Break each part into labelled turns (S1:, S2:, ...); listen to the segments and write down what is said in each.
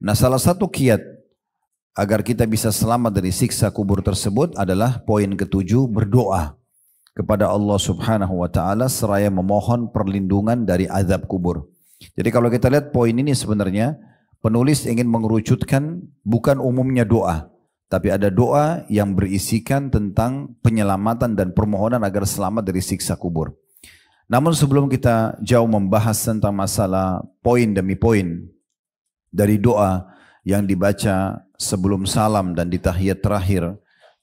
S1: Nah, salah satu kiat agar kita bisa selamat dari siksa kubur tersebut adalah poin ketujuh, berdoa kepada Allah Subhanahu wa taala seraya memohon perlindungan dari azab kubur. Jadi kalau kita lihat poin ini sebenarnya penulis ingin mengerucutkan bukan umumnya doa, tapi ada doa yang berisikan tentang penyelamatan dan permohonan agar selamat dari siksa kubur. Namun sebelum kita jauh membahas tentang masalah poin demi poin dari doa yang dibaca sebelum salam dan di tahiyat terakhir,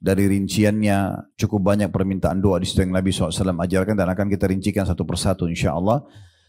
S1: dari rinciannya cukup banyak permintaan doa di situ yang Nabi SAW ajarkan dan akan kita rincikan satu persatu insya Allah.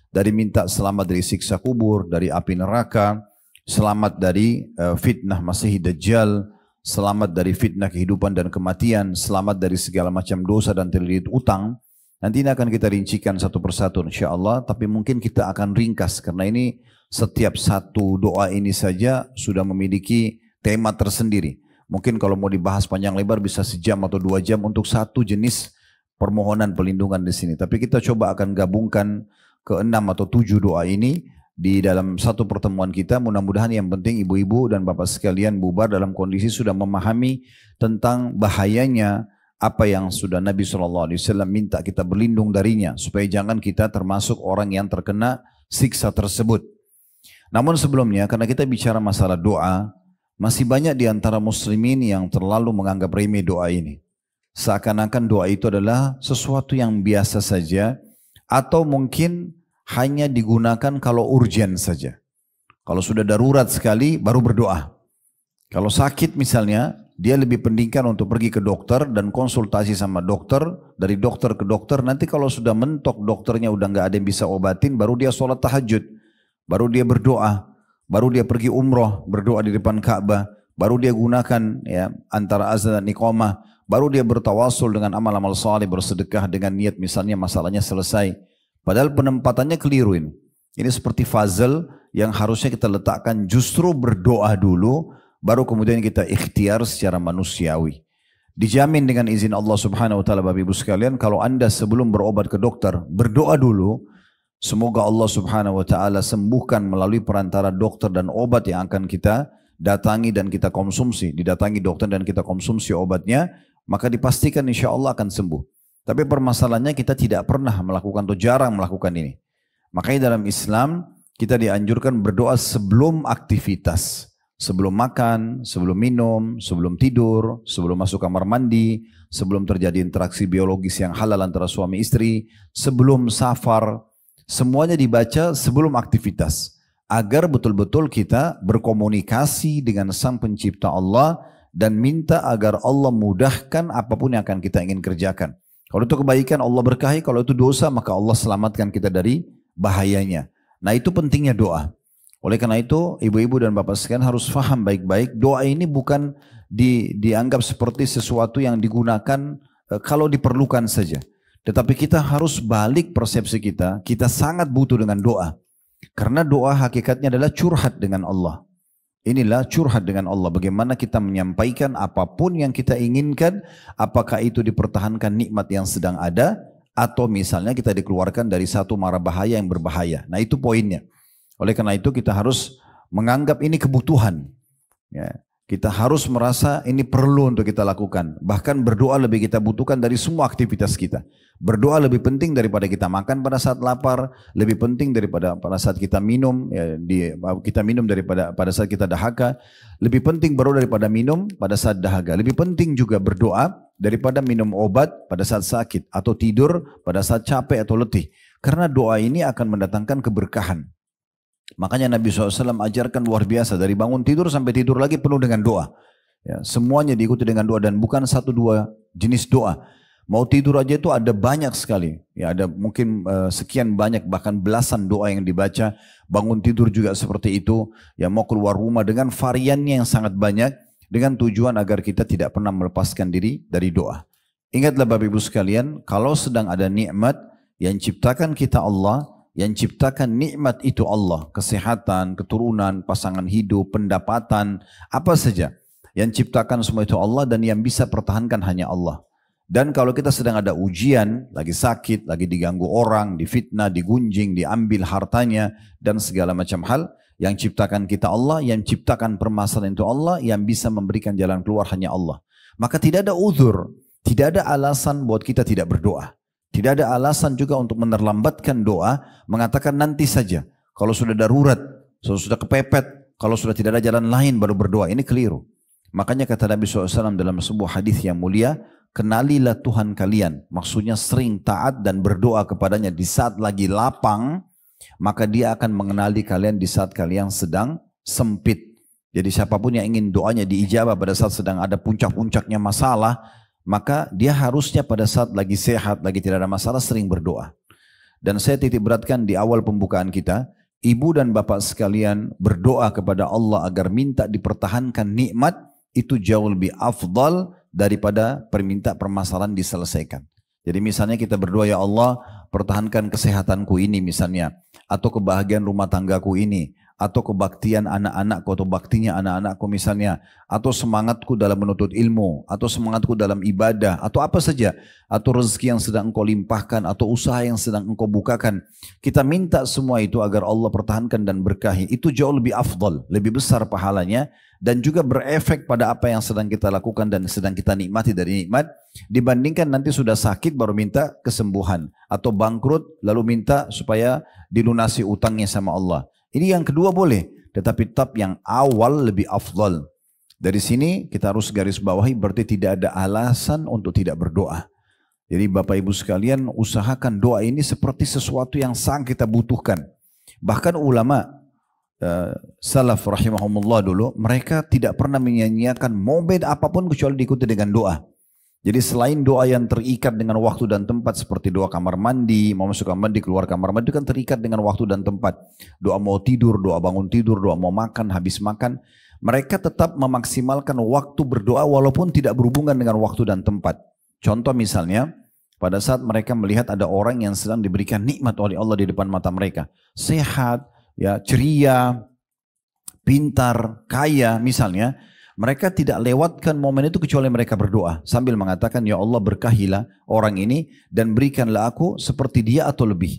S1: Dari minta selamat dari siksa kubur, dari api neraka, selamat dari fitnah Masih Dajjal, selamat dari fitnah kehidupan dan kematian, selamat dari segala macam dosa dan terlilit utang. Nanti ini akan kita rincikan satu persatu insya Allah, tapi mungkin kita akan ringkas karena ini setiap satu doa ini saja sudah memiliki tema tersendiri. Mungkin kalau mau dibahas panjang lebar bisa sejam atau 2 jam untuk satu jenis permohonan pelindungan di sini. Tapi kita coba akan gabungkan ke 6 atau 7 doa ini di dalam satu pertemuan kita. Mudah-mudahan yang penting ibu-ibu dan bapak sekalian bubar dalam kondisi sudah memahami tentang bahayanya apa yang sudah Nabi SAW minta kita berlindung darinya. Supaya jangan kita termasuk orang yang terkena siksa tersebut. Namun sebelumnya karena kita bicara masalah doa, masih banyak di antara muslimin yang terlalu menganggap remeh doa ini. Seakan-akan doa itu adalah sesuatu yang biasa saja atau mungkin hanya digunakan kalau urgen saja. Kalau sudah darurat sekali baru berdoa. Kalau sakit misalnya, dia lebih pentingkan untuk pergi ke dokter dan konsultasi sama dokter, dari dokter ke dokter. Nanti kalau sudah mentok dokternya udah nggak ada yang bisa obatin, baru dia sholat tahajud, baru dia berdoa. Baru dia pergi umroh, berdoa di depan Ka'bah, baru dia gunakan ya antara azan dan iqamah, baru dia bertawasul dengan amal-amal saleh, bersedekah dengan niat misalnya masalahnya selesai. Padahal penempatannya keliru ini. Ini seperti fazal yang harusnya kita letakkan justru berdoa dulu, baru kemudian kita ikhtiar secara manusiawi. Dijamin dengan izin Allah Subhanahu wa taala Bapak Ibu sekalian, kalau Anda sebelum berobat ke dokter, berdoa dulu, semoga Allah Subhanahu wa taala sembuhkan melalui perantara dokter dan obat yang akan kita datangi dan kita konsumsi. Didatangi dokter dan kita konsumsi obatnya, maka dipastikan insya Allah akan sembuh. Tapi permasalahannya kita tidak pernah melakukan atau jarang melakukan ini. Makanya dalam Islam kita dianjurkan berdoa sebelum aktivitas. Sebelum makan, sebelum minum, sebelum tidur, sebelum masuk kamar mandi, sebelum terjadi interaksi biologis yang halal antara suami istri, sebelum safar. Semuanya dibaca sebelum aktivitas agar betul-betul kita berkomunikasi dengan Sang Pencipta Allah dan minta agar Allah mudahkan apapun yang akan kita ingin kerjakan. Kalau itu kebaikan Allah berkahi, kalau itu dosa maka Allah selamatkan kita dari bahayanya. Nah itu pentingnya doa. Oleh karena itu ibu-ibu dan bapak sekalian harus faham baik-baik, doa ini bukan dianggap seperti sesuatu yang digunakan kalau diperlukan saja. Tetapi kita harus balik persepsi kita, kita sangat butuh dengan doa. Karena doa hakikatnya adalah curhat dengan Allah. Inilah curhat dengan Allah, bagaimana kita menyampaikan apapun yang kita inginkan, apakah itu dipertahankan nikmat yang sedang ada, atau misalnya kita dikeluarkan dari satu mara bahaya yang berbahaya. Nah itu poinnya. Oleh karena itu kita harus menganggap ini kebutuhan. Ya. Kita harus merasa ini perlu untuk kita lakukan. Bahkan berdoa lebih kita butuhkan dari semua aktivitas kita. Berdoa lebih penting daripada kita makan pada saat lapar, lebih penting daripada pada saat kita minum, ya, kita minum daripada pada saat kita dahaga, lebih penting berdoa daripada minum pada saat dahaga. Lebih penting juga berdoa daripada minum obat pada saat sakit atau tidur pada saat capek atau letih. Karena doa ini akan mendatangkan keberkahan. Makanya Nabi SAW ajarkan luar biasa, dari bangun tidur sampai tidur lagi penuh dengan doa. Ya, semuanya diikuti dengan doa dan bukan satu dua jenis doa. Mau tidur aja itu ada banyak sekali. Ya, ada mungkin sekian banyak bahkan belasan doa yang dibaca. Bangun tidur juga seperti itu. Ya, mau keluar rumah dengan variannya yang sangat banyak dengan tujuan agar kita tidak pernah melepaskan diri dari doa. Ingatlah Bapak Ibu sekalian, kalau sedang ada nikmat yang ciptakan kita Allah, yang ciptakan nikmat itu Allah, kesehatan, keturunan, pasangan hidup, pendapatan, apa saja. Yang ciptakan semua itu Allah dan yang bisa pertahankan hanya Allah. Dan kalau kita sedang ada ujian, lagi sakit, lagi diganggu orang, difitnah, digunjing, diambil hartanya, dan segala macam hal, yang ciptakan kita Allah, yang ciptakan permasalahan itu Allah, yang bisa memberikan jalan keluar hanya Allah. Maka tidak ada uzur, tidak ada alasan buat kita tidak berdoa. Tidak ada alasan juga untuk menerlambatkan doa, mengatakan nanti saja. Kalau sudah darurat, sudah kepepet, kalau sudah tidak ada jalan lain baru berdoa. Ini keliru. Makanya kata Nabi SAW dalam sebuah hadis yang mulia, kenalilah Tuhan kalian. Maksudnya sering taat dan berdoa kepadanya di saat lagi lapang, maka dia akan mengenali kalian di saat kalian sedang sempit. Jadi siapapun yang ingin doanya diijabah pada saat sedang ada puncak-puncaknya masalah, maka dia harusnya pada saat lagi sehat, lagi tidak ada masalah, sering berdoa. Dan saya titik beratkan di awal pembukaan kita, ibu dan bapak sekalian berdoa kepada Allah agar minta dipertahankan nikmat, itu jauh lebih afdal daripada perminta permasalahan diselesaikan. Jadi misalnya kita berdoa, ya Allah pertahankan kesehatanku ini misalnya, atau kebahagiaan rumah tanggaku ini, atau kebaktian anak-anakku atau baktinya anak-anakku misalnya, atau semangatku dalam menuntut ilmu, atau semangatku dalam ibadah, atau apa saja, atau rezeki yang sedang engkau limpahkan, atau usaha yang sedang engkau bukakan. Kita minta semua itu agar Allah pertahankan dan berkahi. Itu jauh lebih afdal, lebih besar pahalanya, dan juga berefek pada apa yang sedang kita lakukan dan sedang kita nikmati dari nikmat, dibandingkan nanti sudah sakit baru minta kesembuhan, atau bangkrut lalu minta supaya dilunasi utangnya sama Allah. Ini yang kedua boleh, tetapi tetap yang awal lebih afdal. Dari sini kita harus garis bawahi, berarti tidak ada alasan untuk tidak berdoa. Jadi Bapak Ibu sekalian, usahakan doa ini seperti sesuatu yang sangat kita butuhkan. Bahkan ulama salaf rahimahumullah dulu, mereka tidak pernah menyanyiakan momen apapun kecuali diikuti dengan doa. Jadi selain doa yang terikat dengan waktu dan tempat seperti doa kamar mandi, mau masuk kamar mandi, keluar kamar mandi, itu kan terikat dengan waktu dan tempat. Doa mau tidur, doa bangun tidur, doa mau makan, habis makan. Mereka tetap memaksimalkan waktu berdoa walaupun tidak berhubungan dengan waktu dan tempat. Contoh misalnya, pada saat mereka melihat ada orang yang sedang diberikan nikmat oleh Allah di depan mata mereka. Sehat, ya, ceria, pintar, kaya misalnya. Mereka tidak lewatkan momen itu kecuali mereka berdoa sambil mengatakan, ya Allah berkahilah orang ini dan berikanlah aku seperti dia atau lebih.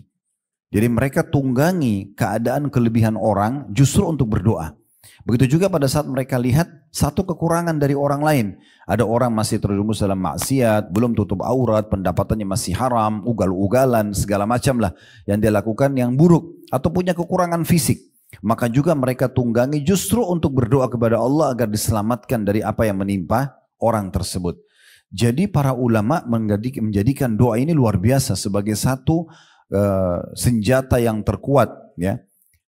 S1: Jadi mereka tunggangi keadaan kelebihan orang justru untuk berdoa. Begitu juga pada saat mereka lihat satu kekurangan dari orang lain. Ada orang masih terjerumus dalam maksiat, belum tutup aurat, pendapatannya masih haram, ugal-ugalan, segala macam lah yang dia lakukan yang buruk, atau punya kekurangan fisik. Maka juga mereka tunggangi justru untuk berdoa kepada Allah agar diselamatkan dari apa yang menimpa orang tersebut. Jadi para ulama menjadikan doa ini luar biasa sebagai satu senjata yang terkuat, ya,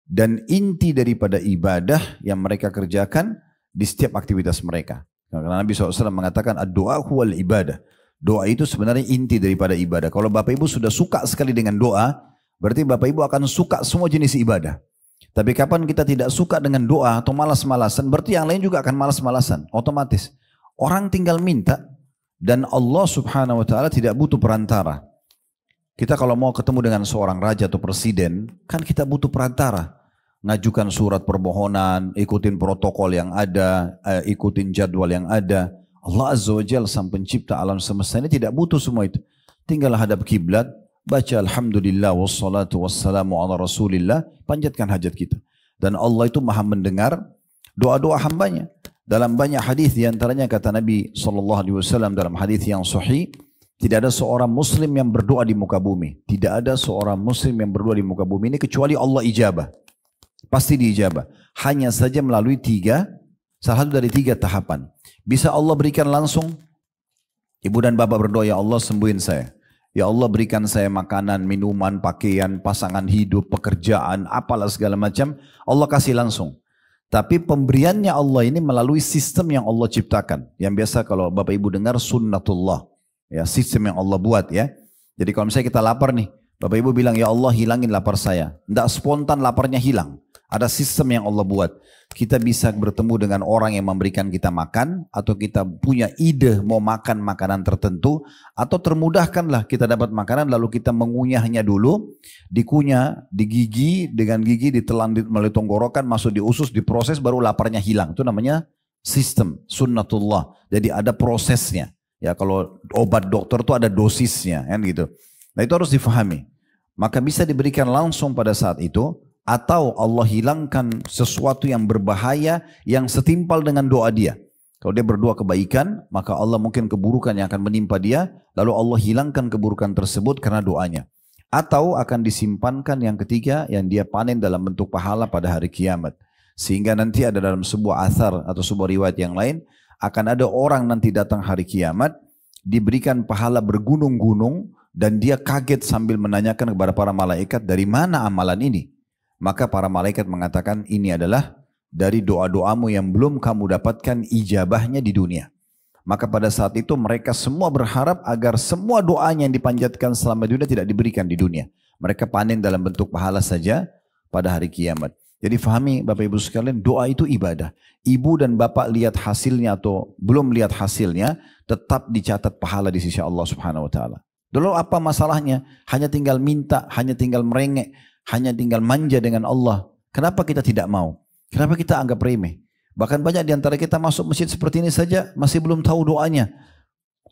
S1: dan inti daripada ibadah yang mereka kerjakan di setiap aktivitas mereka. Karena Nabi SAW mengatakan ad-doa huwal ibadah. Doa itu sebenarnya inti daripada ibadah. Kalau Bapak Ibu sudah suka sekali dengan doa, berarti Bapak Ibu akan suka semua jenis ibadah. Tapi kapan kita tidak suka dengan doa atau malas-malasan, berarti yang lain juga akan malas-malasan, otomatis. Orang tinggal minta dan Allah Subhanahu wa taala tidak butuh perantara. Kita kalau mau ketemu dengan seorang raja atau presiden, kan kita butuh perantara. Ngajukan surat permohonan, ikutin protokol yang ada, ikutin jadwal yang ada. Allah Azza wa Jalla sang pencipta alam semesta ini tidak butuh semua itu. Tinggal hadap kiblat, baca alhamdulillah wassalatu wassalamu ala rasulillah, panjatkan hajat kita. Dan Allah itu maha mendengar doa-doa hambanya. Dalam banyak hadis diantaranya kata Nabi SAW dalam hadis yang sahih, tidak ada seorang muslim yang berdoa di muka bumi. Tidak ada seorang muslim yang berdoa di muka bumi ini kecuali Allah ijabah. Pasti diijabah. Hanya saja melalui salah satu dari tiga tahapan. Bisa Allah berikan langsung. Ibu dan bapak berdoa, ya Allah sembuhin saya. Ya Allah berikan saya makanan, minuman, pakaian, pasangan hidup, pekerjaan, apalah segala macam. Allah kasih langsung. Tapi pemberiannya Allah ini melalui sistem yang Allah ciptakan. Yang biasa kalau Bapak Ibu dengar sunnatullah. Ya, sistem yang Allah buat ya. Jadi kalau misalnya kita lapar nih, Bapak Ibu bilang, ya Allah hilangin lapar saya. Tidak spontan laparnya hilang. Ada sistem yang Allah buat. Kita bisa bertemu dengan orang yang memberikan kita makan, atau kita punya ide mau makan makanan tertentu, atau termudahkanlah kita dapat makanan lalu kita mengunyahnya dulu, dikunyah, digigi, dengan gigi ditelan melalui tenggorokan, masuk di usus, diproses, baru laparnya hilang. Itu namanya sistem sunnatullah. Jadi ada prosesnya. Ya kalau obat dokter itu ada dosisnya kan gitu. Nah itu harus difahami. Maka bisa diberikan langsung pada saat itu, atau Allah hilangkan sesuatu yang berbahaya yang setimpal dengan doa dia. Kalau dia berdoa kebaikan, maka Allah mungkin keburukan yang akan menimpa dia, lalu Allah hilangkan keburukan tersebut karena doanya. Atau akan disimpankan yang ketiga, yang dia panen dalam bentuk pahala pada hari kiamat. Sehingga nanti ada dalam sebuah athar atau sebuah riwayat yang lain, akan ada orang nanti datang hari kiamat, diberikan pahala bergunung-gunung, dan dia kaget sambil menanyakan kepada para malaikat, dari mana amalan ini? Maka para malaikat mengatakan, ini adalah dari doa-doamu yang belum kamu dapatkan ijabahnya di dunia. Maka pada saat itu mereka semua berharap agar semua doanya yang dipanjatkan selama dunia tidak diberikan di dunia. Mereka panen dalam bentuk pahala saja pada hari kiamat. Jadi fahami Bapak Ibu sekalian, doa itu ibadah. Ibu dan bapak lihat hasilnya atau belum lihat hasilnya, tetap dicatat pahala di sisi Allah Subhanahu wa taala. Dulu apa masalahnya? Hanya tinggal minta, hanya tinggal merengek, hanya tinggal manja dengan Allah. Kenapa kita tidak mau? Kenapa kita anggap remeh? Bahkan banyak di antara kita masuk masjid seperti ini saja masih belum tahu doanya.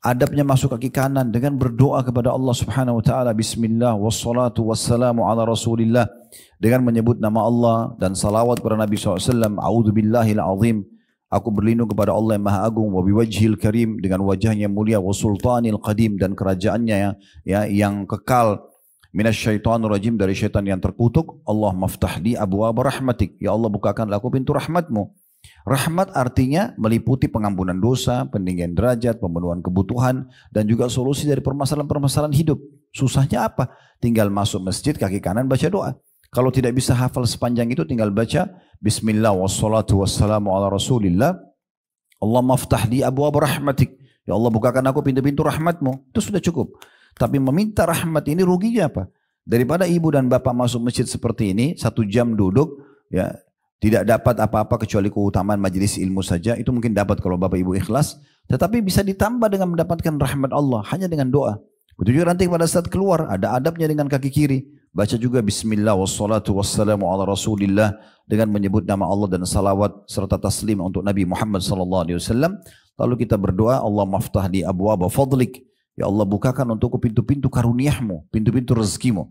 S1: Adabnya masuk kaki kanan dengan berdoa kepada Allah Subhanahu wa taala, bismillah wassalatu wassalamu ala Rasulillah, dengan menyebut nama Allah dan salawat kepada Nabi SAW. A'udzubillahil azim, aku berlindung kepada Allah yang Maha Agung, wa biwajhil karim, dengan wajahnya mulia, wa sultanil qadim, dan kerajaannya yang kekal, minasyaitonir rajim, dari syaitan yang terkutuk. Allah maftah li abwaab rahmatik, ya Allah bukakanlah aku pintu rahmatmu. Rahmat artinya meliputi pengampunan dosa, peninggian derajat, pemenuhan kebutuhan, dan juga solusi dari permasalahan-permasalahan hidup. Susahnya apa? Tinggal masuk masjid kaki kanan baca doa. Kalau tidak bisa hafal sepanjang itu, tinggal baca bismillah wassalatu wassalamu ala Rasulillah, Allah maftah li abwaab rahmatik, ya Allah bukakan aku pintu-pintu rahmatmu. Itu sudah cukup. Tapi meminta rahmat ini ruginya apa? Daripada ibu dan bapak masuk masjid seperti ini, 1 jam duduk, ya tidak dapat apa-apa kecuali keutamaan majelis ilmu saja. Itu mungkin dapat kalau bapak ibu ikhlas. Tetapi bisa ditambah dengan mendapatkan rahmat Allah hanya dengan doa. Betul juga nanti pada saat keluar, ada adabnya dengan kaki kiri. Baca juga bismillah wassalatu wassalamu ala Rasulillah, dengan menyebut nama Allah dan salawat serta taslim untuk Nabi Muhammad SAW. Lalu kita berdoa, Allah maftah di abwaab fadlik, ya Allah bukakan untukku pintu-pintu karuniahmu, pintu-pintu rezekimu.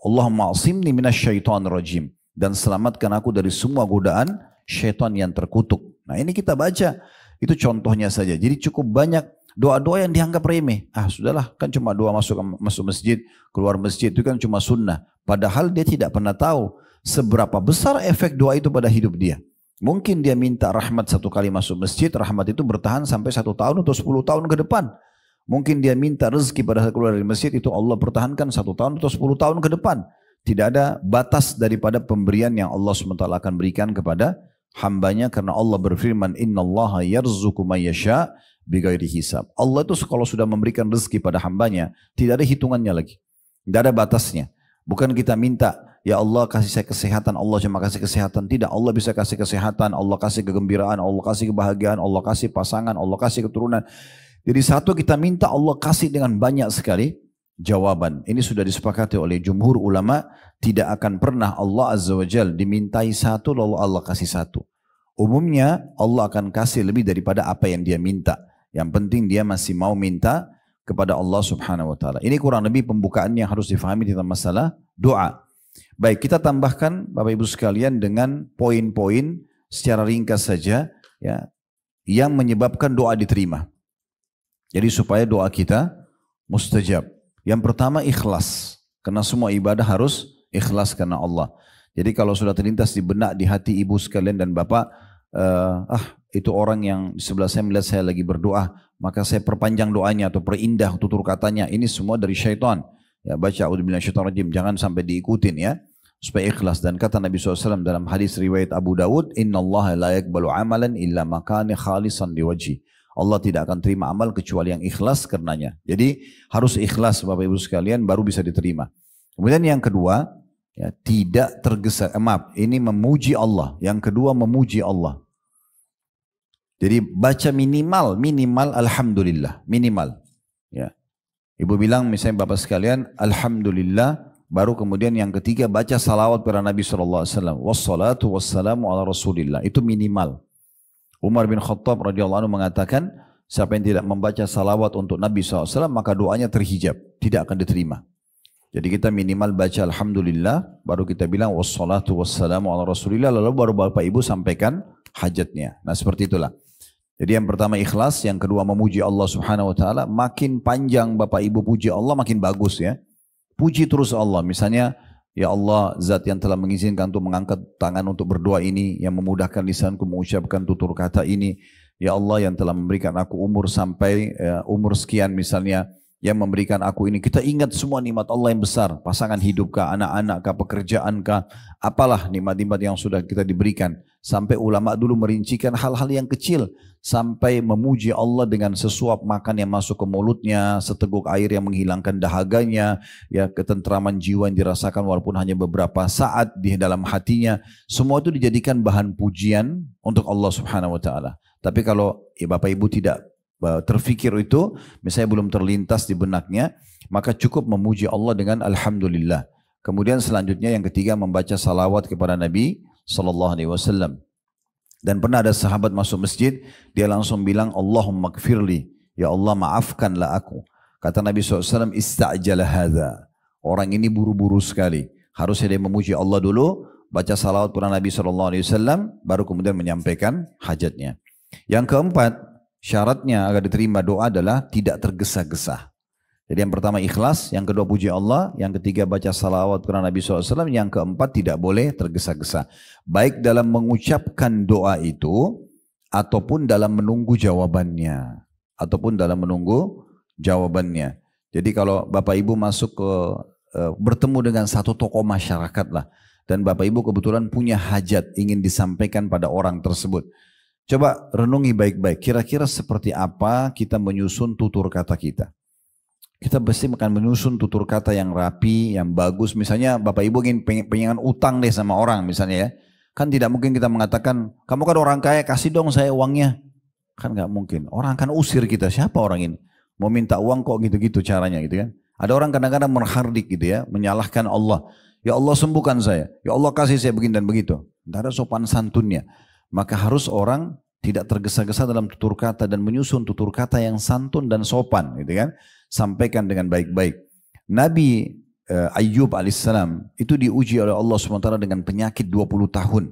S1: Allahumma asimni minasyaitonir rajim, dan selamatkan aku dari semua godaan syaitan yang terkutuk. Nah ini kita baca, itu contohnya saja. Jadi cukup banyak doa-doa yang dianggap remeh. Sudahlah, kan cuma doa masuk masjid, keluar masjid, itu kan cuma sunnah. Padahal dia tidak pernah tahu seberapa besar efek doa itu pada hidup dia. Mungkin dia minta rahmat 1 kali masuk masjid, rahmat itu bertahan sampai 1 tahun atau 10 tahun ke depan. Mungkin dia minta rezeki pada saat keluar dari masjid, itu Allah pertahankan 1 tahun atau 10 tahun ke depan. Tidak ada batas daripada pemberian yang Allah SWT akan berikan kepada hambanya, karena Allah berfirman, innallaha yarzuqu man yasha bighairi hisab. Allah itu kalau sudah memberikan rezeki pada hambanya, tidak ada hitungannya lagi. Tidak ada batasnya. Bukan kita minta, ya Allah kasih saya kesehatan, Allah cuma kasih kesehatan. Tidak, Allah bisa kasih kesehatan, Allah kasih kegembiraan, Allah kasih kebahagiaan, Allah kasih pasangan, Allah kasih keturunan. Jadi satu kita minta, Allah kasih dengan banyak sekali jawaban. Ini sudah disepakati oleh jumhur ulama, tidak akan pernah Allah Azza wa Jal dimintai satu lalu Allah kasih satu. Umumnya Allah akan kasih lebih daripada apa yang dia minta. Yang penting dia masih mau minta kepada Allah Subhanahu wa taala. Ini kurang lebih pembukaan yang harus difahami tentang masalah doa. Baik, kita tambahkan Bapak Ibu sekalian dengan poin-poin secara ringkas saja ya, yang menyebabkan doa diterima. Jadi supaya doa kita mustajab. Yang pertama ikhlas, karena semua ibadah harus ikhlas karena Allah. Jadi kalau sudah terlintas di benak, di hati ibu sekalian dan bapak, itu orang yang di sebelah saya melihat saya lagi berdoa, maka saya perpanjang doanya atau perindah tutur katanya, ini semua dari syaitan. Ya, baca a'udzubillahi minasyaitonir rajim, jangan sampai diikutin ya, supaya ikhlas. Dan kata Nabi SAW dalam hadis riwayat Abu Dawud, innallaha la yaqbalu amalan illa makani khalisan liwajhi. Allah tidak akan terima amal kecuali yang ikhlas karenanya. Jadi harus ikhlas Bapak Ibu sekalian baru bisa diterima. Kemudian yang kedua, ya, tidak tergesa, ini memuji Allah. Yang kedua memuji Allah. Jadi baca minimal alhamdulillah, minimal. Ya. Ibu bilang misalnya Bapak sekalian, alhamdulillah, baru kemudian yang ketiga baca salawat kepada Nabi SAW. Wassalatu wassalamu ala Rasulillah. Itu minimal. Umar bin Khattab radhiyallahu anhu mengatakan, Siapa yang tidak membaca salawat untuk Nabi SAW, maka doanya terhijab, tidak akan diterima. Jadi kita minimal baca Alhamdulillah, baru kita bilang wassalatu wassalamu ala Rasulillah, lalu baru Bapak Ibu sampaikan hajatnya. Nah seperti itulah. Jadi yang pertama ikhlas, yang kedua memuji Allah Subhanahu wa taala. Makin panjang Bapak Ibu puji Allah makin bagus ya. Puji terus Allah. Misalnya, ya Allah, zat yang telah mengizinkan untuk mengangkat tangan untuk berdoa ini, yang memudahkan lisanku mengucapkan tutur kata ini. Ya Allah yang telah memberikan aku umur sampai umur sekian misalnya, yang memberikan aku ini. Kita ingat semua nikmat Allah yang besar. Pasangan hidup kah, anak-anak kah, pekerjaan kah, apalah nikmat-nikmat yang sudah kita diberikan. Sampai ulama dulu merincikan hal-hal yang kecil. Sampai memuji Allah dengan sesuap makan yang masuk ke mulutnya, seteguk air yang menghilangkan dahaganya, ya ketentraman jiwa yang dirasakan walaupun hanya beberapa saat di dalam hatinya. Semua itu dijadikan bahan pujian untuk Allah Subhanahu wa taala. Tapi kalau ya Bapak Ibu tidak terfikir itu, misalnya belum terlintas di benaknya, maka cukup memuji Allah dengan Alhamdulillah. Kemudian selanjutnya yang ketiga membaca salawat kepada Nabi SAW. Dan pernah ada sahabat masuk masjid, dia langsung bilang Allahumma gfirli, ya Allah maafkanlah aku. Kata Nabi SAW, ista'jala hadha. Orang ini buru-buru sekali. Harusnya dia memuji Allah dulu, baca salawat kepada Nabi SAW, baru kemudian menyampaikan hajatnya. Yang keempat, syaratnya agar diterima doa adalah tidak tergesa-gesa. Jadi yang pertama ikhlas, yang kedua puji Allah, yang ketiga baca salawat kepada Nabi SAW, yang keempat tidak boleh tergesa-gesa. Baik dalam mengucapkan doa itu, ataupun dalam menunggu jawabannya. Jadi kalau Bapak Ibu masuk ke, bertemu dengan satu tokoh masyarakat lah, dan Bapak Ibu kebetulan punya hajat ingin disampaikan pada orang tersebut. Coba renungi baik-baik, kira-kira seperti apa kita menyusun tutur kata kita. Kita pasti akan menyusun tutur kata yang rapi, yang bagus. Misalnya Bapak Ibu pengen utang deh sama orang misalnya ya. Kan tidak mungkin kita mengatakan, kamu kan orang kaya, kasih dong saya uangnya. Kan nggak mungkin, orang akan usir kita, siapa orang ini? Mau minta uang kok gitu-gitu caranya gitu kan. Ada orang kadang-kadang menghardik gitu ya, menyalahkan Allah. Ya Allah sembuhkan saya, ya Allah kasih saya begini dan begitu. Tidak ada sopan santunnya. Maka harus orang tidak tergesa-gesa dalam tutur kata dan menyusun tutur kata yang santun dan sopan, gitu kan? Sampaikan dengan baik-baik. Nabi Ayyub alaihissalam itu diuji oleh Allah SWT dengan penyakit 20 tahun.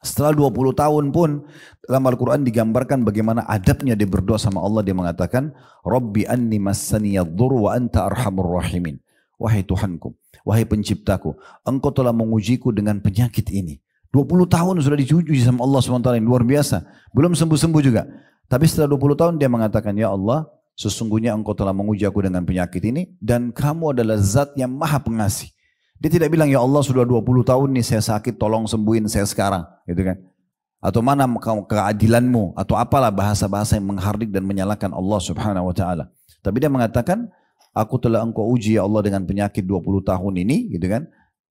S1: Setelah 20 tahun pun dalam Al-Quran digambarkan bagaimana adabnya dia berdoa sama Allah. Dia mengatakan, Rabbi anni massaniyaddur wa anta arhamur rahimin. Wahai Tuhanku, wahai penciptaku, engkau telah mengujiku dengan penyakit ini. 20 tahun sudah diuji sama Allah SWT yang luar biasa. Belum sembuh-sembuh juga. Tapi setelah 20 tahun dia mengatakan, ya Allah, sesungguhnya engkau telah menguji aku dengan penyakit ini, dan kamu adalah zat yang maha pengasih. Dia tidak bilang, ya Allah sudah 20 tahun nih saya sakit, tolong sembuhin saya sekarang. Gitu kan? Atau mana keadilanmu, atau apalah bahasa-bahasa yang menghardik dan menyalahkan Allah Subhanahu wa ta'ala. Tapi dia mengatakan, aku telah engkau uji ya Allah dengan penyakit 20 tahun ini, gitu kan?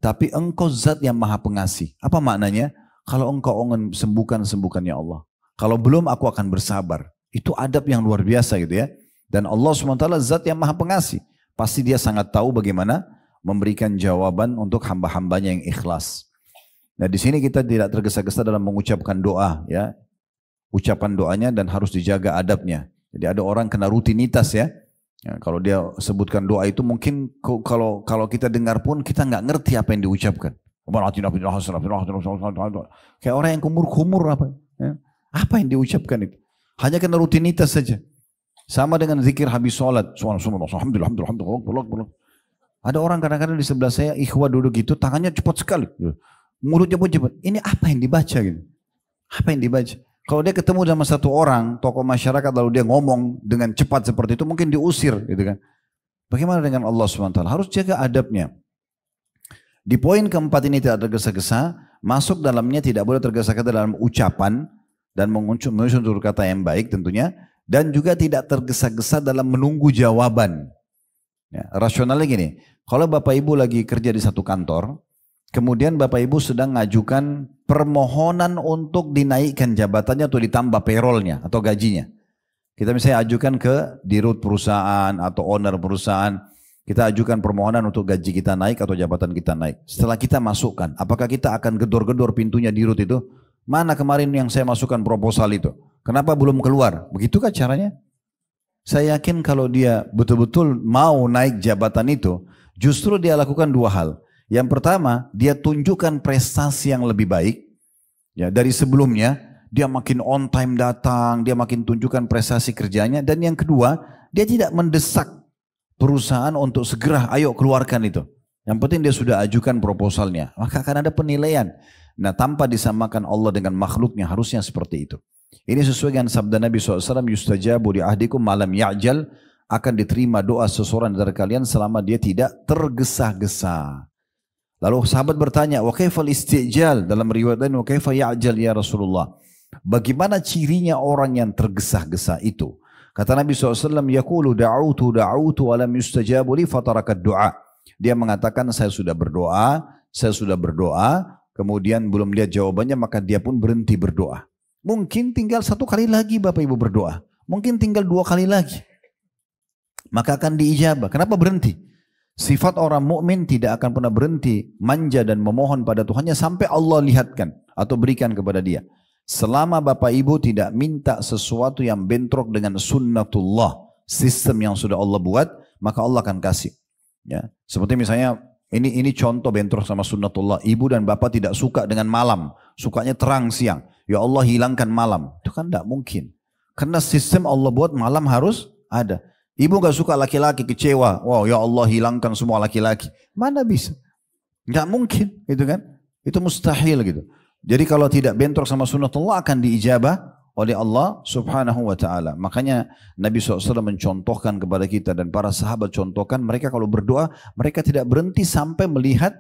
S1: Tapi engkau zat yang maha pengasih. Apa maknanya? Kalau engkau ingin sembuhkan, sembuhkan ya Allah. Kalau belum aku akan bersabar. Itu adab yang luar biasa gitu ya. Dan Allah SWT zat yang maha pengasih. Pasti dia sangat tahu bagaimana memberikan jawaban untuk hamba-hambanya yang ikhlas. Nah di sini kita tidak tergesa-gesa dalam mengucapkan doa ya. Ucapan doanya dan harus dijaga adabnya. Jadi ada orang kena rutinitas ya. Ya, kalau dia sebutkan doa itu mungkin kalau kita dengar pun kita nggak ngerti apa yang diucapkan. Kayak orang yang kumur-kumur apa? Ya. Apa yang diucapkan itu? Hanya kena rutinitas saja. Sama dengan zikir habis sholat. Alhamdulillah. Ada orang kadang-kadang di sebelah saya, ikhwah duduk gitu, tangannya cepat sekali. Mulutnya pun cepat. Ini apa yang dibaca gitu? Apa yang dibaca? Kalau dia ketemu sama satu orang, tokoh masyarakat, lalu dia ngomong dengan cepat seperti itu, mungkin diusir gitu kan. Bagaimana dengan Allah SWT? Harus jaga adabnya. Di poin keempat ini tidak tergesa-gesa, masuk dalamnya tidak boleh tergesa-gesa dalam ucapan, dan menyusun tutur kata yang baik tentunya, dan juga tidak tergesa-gesa dalam menunggu jawaban. Ya, rasionalnya gini, kalau Bapak Ibu lagi kerja di satu kantor, kemudian Bapak Ibu sedang ngajukan permohonan untuk dinaikkan jabatannya atau ditambah payrollnya atau gajinya. Kita misalnya ajukan ke dirut perusahaan atau owner perusahaan, kita ajukan permohonan untuk gaji kita naik atau jabatan kita naik. Setelah kita masukkan, apakah kita akan gedor-gedor pintunya dirut itu? Mana kemarin yang saya masukkan proposal itu? Kenapa belum keluar? Begitukah caranya? Saya yakin kalau dia betul-betul mau naik jabatan itu, justru dia lakukan dua hal. Yang pertama, dia tunjukkan prestasi yang lebih baik. Ya, dari sebelumnya, dia makin on time datang, dia makin tunjukkan prestasi kerjanya. Dan yang kedua, dia tidak mendesak perusahaan untuk segera, ayo keluarkan itu. Yang penting dia sudah ajukan proposalnya. Maka akan ada penilaian. Nah, tanpa disamakan Allah dengan makhluknya, harusnya seperti itu. Ini sesuai dengan sabda Nabi SAW, yustajabu li ahdikum malam ya'jal, akan diterima doa seseorang dari kalian selama dia tidak tergesa-gesa. Lalu sahabat bertanya, wa kaifal istijal, dalam riwayat lain, wa kaifa ya'jal ya Rasulullah. Bagaimana cirinya orang yang tergesa-gesa itu? Kata Nabi SAW, yaqulu da'utu wa lam yustajabu li fatarakat du'a. Dia mengatakan, saya sudah berdoa, kemudian belum lihat jawabannya, maka dia pun berhenti berdoa. Mungkin tinggal satu kali lagi Bapak Ibu berdoa. Mungkin tinggal dua kali lagi. Maka akan diijabah. Kenapa berhenti? Sifat orang mukmin tidak akan pernah berhenti manja dan memohon pada Tuhannya sampai Allah lihatkan atau berikan kepada dia. Selama Bapak Ibu tidak minta sesuatu yang bentrok dengan sunnatullah, sistem yang sudah Allah buat, maka Allah akan kasih. Ya, seperti misalnya ini contoh bentrok sama sunnatullah. Ibu dan bapak tidak suka dengan malam, sukanya terang siang. Ya Allah hilangkan malam. Itu kan tidak mungkin. Karena sistem Allah buat malam harus ada. Ibu gak suka laki-laki, kecewa. Wow, ya Allah hilangkan semua laki-laki. Mana bisa? Gak mungkin, gitu kan? Itu mustahil gitu. Jadi kalau tidak bentrok sama sunnatullah akan diijabah oleh Allah subhanahu wa ta'ala. Makanya Nabi SAW mencontohkan kepada kita dan para sahabat contohkan, mereka kalau berdoa, mereka tidak berhenti sampai melihat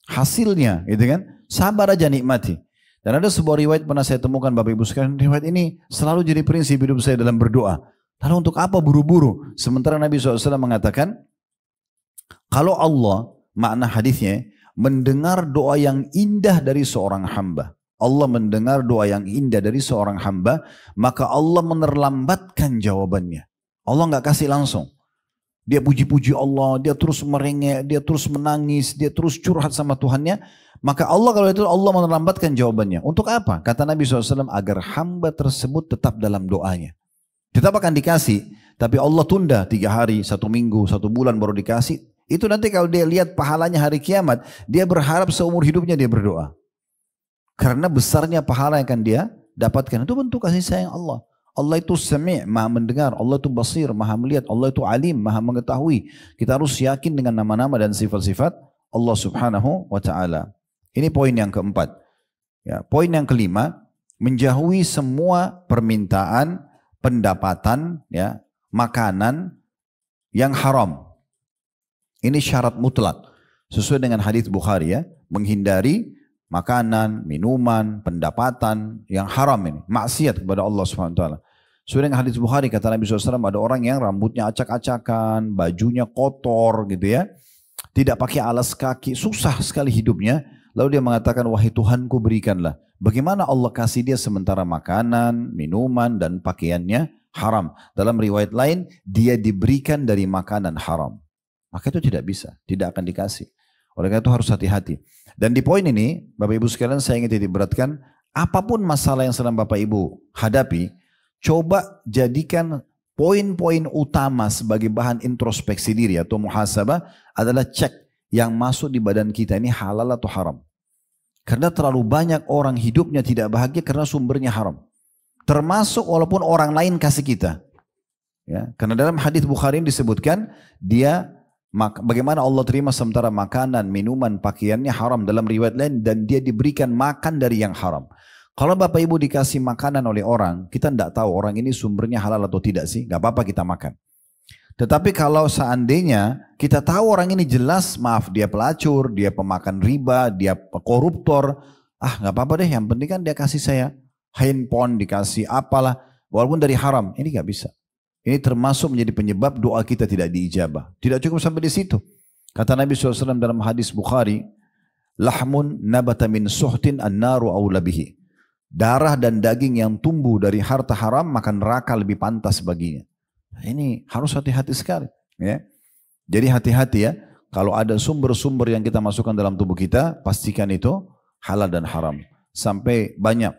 S1: hasilnya, gitu kan? Sabar aja, nikmati. Dan ada sebuah riwayat pernah saya temukan Bapak Ibu sekalian, riwayat ini selalu jadi prinsip hidup saya dalam berdoa. Lalu untuk apa buru-buru? Sementara Nabi SAW mengatakan, kalau Allah, makna hadisnya, mendengar doa yang indah dari seorang hamba. Allah mendengar doa yang indah dari seorang hamba, maka Allah menerlambatkan jawabannya. Allah nggak kasih langsung. Dia puji-puji Allah, dia terus merengek, dia terus menangis, dia terus curhat sama Tuhannya. Maka Allah kalau itu Allah menerlambatkan jawabannya. Untuk apa? Kata Nabi SAW, agar hamba tersebut tetap dalam doanya. Tetap akan dikasih, tapi Allah tunda 3 hari, 1 minggu, 1 bulan baru dikasih. Itu nanti kalau dia lihat pahalanya hari kiamat, dia berharap seumur hidupnya dia berdoa. Karena besarnya pahala yang akan dia dapatkan. Itu bentuk kasih sayang Allah. Allah itu sami', maha mendengar. Allah itu basir, maha melihat. Allah itu alim, maha mengetahui. Kita harus yakin dengan nama-nama dan sifat-sifat Allah subhanahu wa ta'ala. Ini poin yang keempat. Ya, poin yang kelima, menjauhi semua permintaan, pendapatan, ya, makanan yang haram. Ini syarat mutlak. Sesuai dengan hadis Bukhari, ya, menghindari makanan, minuman, pendapatan yang haram ini. Maksiat kepada Allah SWT. Sesuai dengan hadis Bukhari, kata Nabi SAW, ada orang yang rambutnya acak-acakan, bajunya kotor gitu ya. Tidak pakai alas kaki, susah sekali hidupnya. Lalu dia mengatakan, wahai Tuhanku berikanlah. Bagaimana Allah kasih dia sementara makanan, minuman, dan pakaiannya haram. Dalam riwayat lain, dia diberikan dari makanan haram. Maka itu tidak bisa, tidak akan dikasih. Oleh karena itu harus hati-hati. Dan di poin ini, Bapak Ibu sekalian saya ingin titik beratkan, apapun masalah yang sedang Bapak Ibu hadapi, coba jadikan poin-poin utama sebagai bahan introspeksi diri atau muhasabah adalah cek yang masuk di badan kita ini halal atau haram. Karena terlalu banyak orang hidupnya tidak bahagia karena sumbernya haram. Termasuk walaupun orang lain kasih kita. Ya, karena dalam hadis Bukhari disebutkan, bagaimana Allah terima sementara makanan, minuman, pakaiannya haram dalam riwayat lain dan dia diberikan makan dari yang haram. Kalau Bapak Ibu dikasih makanan oleh orang, kita tidak tahu orang ini sumbernya halal atau tidak sih, gak apa-apa kita makan. Tetapi kalau seandainya kita tahu orang ini jelas, maaf dia pelacur, dia pemakan riba, dia koruptor, gak apa-apa deh, yang penting kan dia kasih saya handphone, dikasih apalah, walaupun dari haram, ini gak bisa. Ini termasuk menjadi penyebab doa kita tidak diijabah. Tidak cukup sampai di situ. Kata Nabi SAW dalam hadis Bukhari, lahmun nabata min suhtin an-naru awla bihi. Darah dan daging yang tumbuh dari harta haram, maka neraka lebih pantas baginya. Nah, ini harus hati-hati sekali. Ya. Jadi hati-hati ya. Kalau ada sumber-sumber yang kita masukkan dalam tubuh kita, pastikan itu halal dan haram. Sampai banyak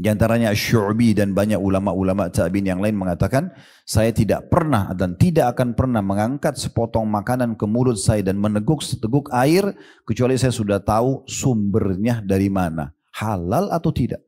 S1: Di antaranya Asy-Syu'bi dan banyak ulama-ulama tabi'in yang lain mengatakan, saya tidak pernah dan tidak akan pernah mengangkat sepotong makanan ke mulut saya dan meneguk seteguk air kecuali saya sudah tahu sumbernya dari mana, halal atau tidak.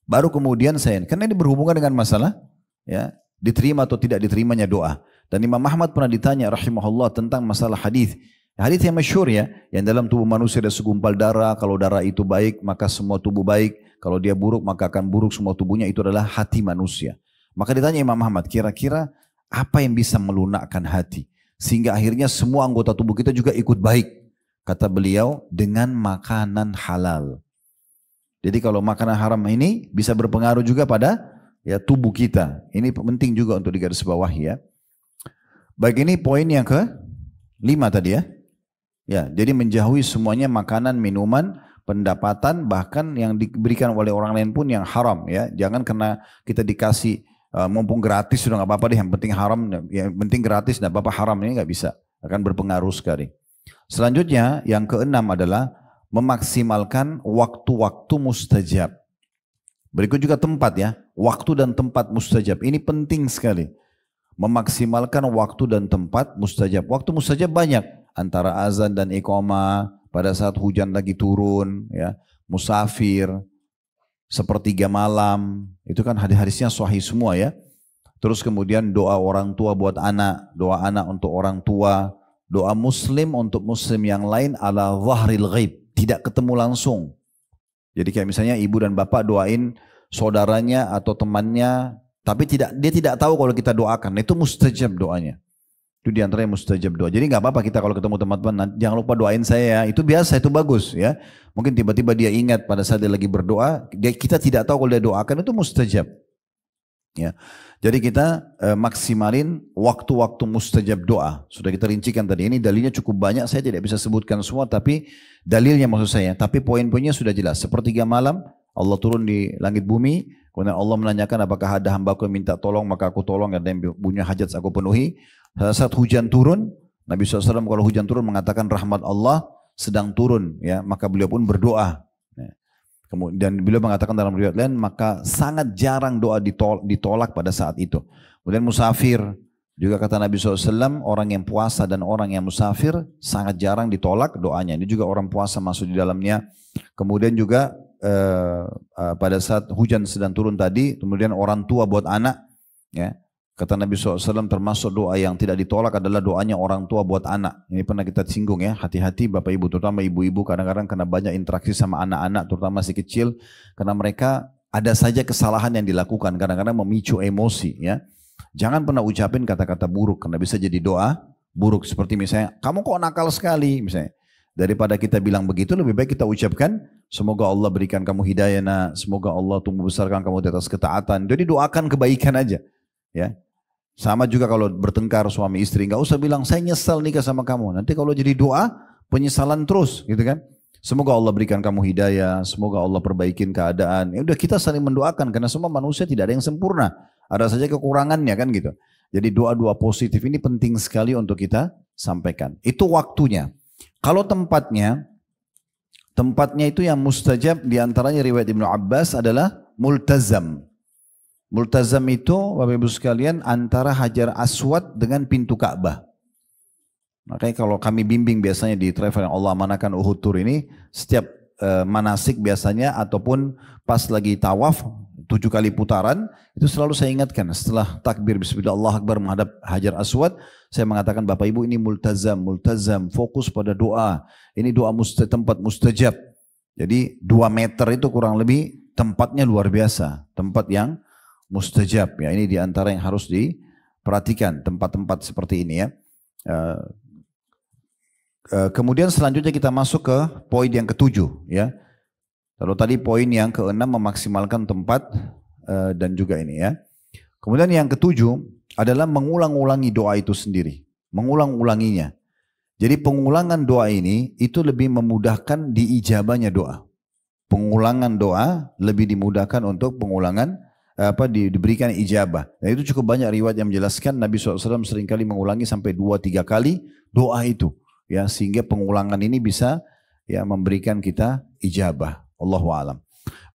S1: Baru kemudian saya, karena ini berhubungan dengan masalah ya, diterima atau tidak diterimanya doa. Dan Imam Ahmad pernah ditanya rahimahullah tentang masalah hadis. Hadis yang masyhur ya, yang dalam tubuh manusia ada segumpal darah, kalau darah itu baik maka semua tubuh baik, kalau dia buruk maka akan buruk semua tubuhnya, itu adalah hati manusia. Maka ditanya Imam Ahmad, kira-kira apa yang bisa melunakkan hati? Sehingga akhirnya semua anggota tubuh kita juga ikut baik. Kata beliau, dengan makanan halal. Jadi kalau makanan haram ini bisa berpengaruh juga pada ya tubuh kita. Ini penting juga untuk digarisbawahi ya. Baik, ini poin yang ke-5 tadi ya. Ya, jadi menjauhi semuanya makanan, minuman, pendapatan, bahkan yang diberikan oleh orang lain pun yang haram ya. Jangan karena kita dikasih mumpung gratis sudah nggak apa-apa deh, yang penting haram, yang penting gratis nggak apa-apa, haram ini nggak bisa, akan berpengaruh sekali. Selanjutnya yang ke-6 adalah memaksimalkan waktu-waktu mustajab. Berikut juga tempat ya, waktu dan tempat mustajab. Ini penting sekali. Memaksimalkan waktu dan tempat mustajab. Waktu mustajab banyak, antara azan dan iqamah, pada saat hujan lagi turun, ya, musafir, sepertiga malam, itu kan hadis-hadisnya sahih semua ya. Terus kemudian doa orang tua buat anak, doa anak untuk orang tua, doa muslim untuk muslim yang lain ala zahril ghaib, tidak ketemu langsung. Jadi kayak misalnya ibu dan bapak doain saudaranya atau temannya, tapi dia tidak tahu kalau kita doakan, itu mustajab doanya. Itu diantaranya mustajab doa. Jadi nggak apa-apa kita kalau ketemu teman-teman, jangan lupa doain saya ya. Itu biasa, itu bagus ya. Mungkin tiba-tiba dia ingat pada saat dia lagi berdoa, kita tidak tahu kalau dia doakan, itu mustajab. Ya. Jadi kita maksimalin waktu-waktu mustajab doa. Sudah kita rincikan tadi. Ini dalilnya cukup banyak, saya tidak bisa sebutkan semua, tapi dalilnya maksud saya. Tapi poin-poinnya sudah jelas. Sepertiga malam Allah turun di langit bumi. Kemudian Allah menanyakan apakah ada hambaku yang minta tolong, maka aku tolong. Ada yang punya hajat aku penuhi. Saat hujan turun, Nabi SAW kalau hujan turun mengatakan rahmat Allah sedang turun, ya, maka beliau pun berdoa. Dan beliau mengatakan dalam riwayat lain, maka sangat jarang doa ditolak pada saat itu. Kemudian musafir, juga kata Nabi SAW, orang yang puasa dan orang yang musafir sangat jarang ditolak doanya. Ini juga orang puasa masuk di dalamnya. Kemudian juga pada saat hujan sedang turun tadi, kemudian orang tua buat anak, ya. Kata Nabi SAW, termasuk doa yang tidak ditolak adalah doanya orang tua buat anak. Ini pernah kita singgung ya, hati-hati Bapak Ibu, terutama ibu-ibu kadang-kadang kena banyak interaksi sama anak-anak, terutama masih kecil, karena mereka ada saja kesalahan yang dilakukan, kadang-kadang memicu emosi ya. Jangan pernah ucapin kata-kata buruk, karena bisa jadi doa buruk. Seperti misalnya, kamu kok nakal sekali misalnya. Daripada kita bilang begitu, lebih baik kita ucapkan, semoga Allah berikan kamu hidayah nak, semoga Allah tumbuh besarkan kamu di atas ketaatan. Jadi doakan kebaikan aja ya. Sama juga kalau bertengkar suami istri, nggak usah bilang saya nyesal nikah sama kamu. Nanti kalau jadi doa penyesalan terus, gitu kan? Semoga Allah berikan kamu hidayah, semoga Allah perbaikin keadaan. Ya udah, kita saling mendoakan karena semua manusia tidak ada yang sempurna, ada saja kekurangannya kan gitu. Jadi doa-doa positif ini penting sekali untuk kita sampaikan. Itu waktunya. Kalau tempatnya itu yang mustajab, diantaranya riwayat Ibnu Abbas adalah multazam. Multazam itu Bapak Ibu sekalian antara Hajar Aswad dengan pintu Ka'bah. Makanya kalau kami bimbing biasanya di travel yang Allah amanahkan Uhud Tour ini, setiap manasik biasanya ataupun pas lagi tawaf 7 kali putaran, itu selalu saya ingatkan setelah takbir bismillah Allah Akbar menghadap Hajar Aswad, saya mengatakan Bapak Ibu ini multazam, fokus pada doa. Ini doa tempat mustajab. Jadi 2 meter itu kurang lebih tempatnya luar biasa, tempat yang mustajab ya. Ini diantara yang harus diperhatikan tempat-tempat seperti ini ya. Kemudian selanjutnya kita masuk ke poin yang ke-7 ya. Kalau tadi poin yang ke-6 memaksimalkan tempat dan juga ini ya. Kemudian yang ke-7 adalah mengulang-ulangi doa itu sendiri, mengulang-ulanginya. Jadi pengulangan doa ini itu lebih memudahkan diijabahnya doa. Pengulangan doa lebih dimudahkan untuk pengulangan diberikan ijabah. Dan itu cukup banyak riwayat yang menjelaskan Nabi SAW seringkali mengulangi sampai 2-3 kali doa itu ya, sehingga pengulangan ini bisa ya memberikan kita ijabah. Allahu a'lam.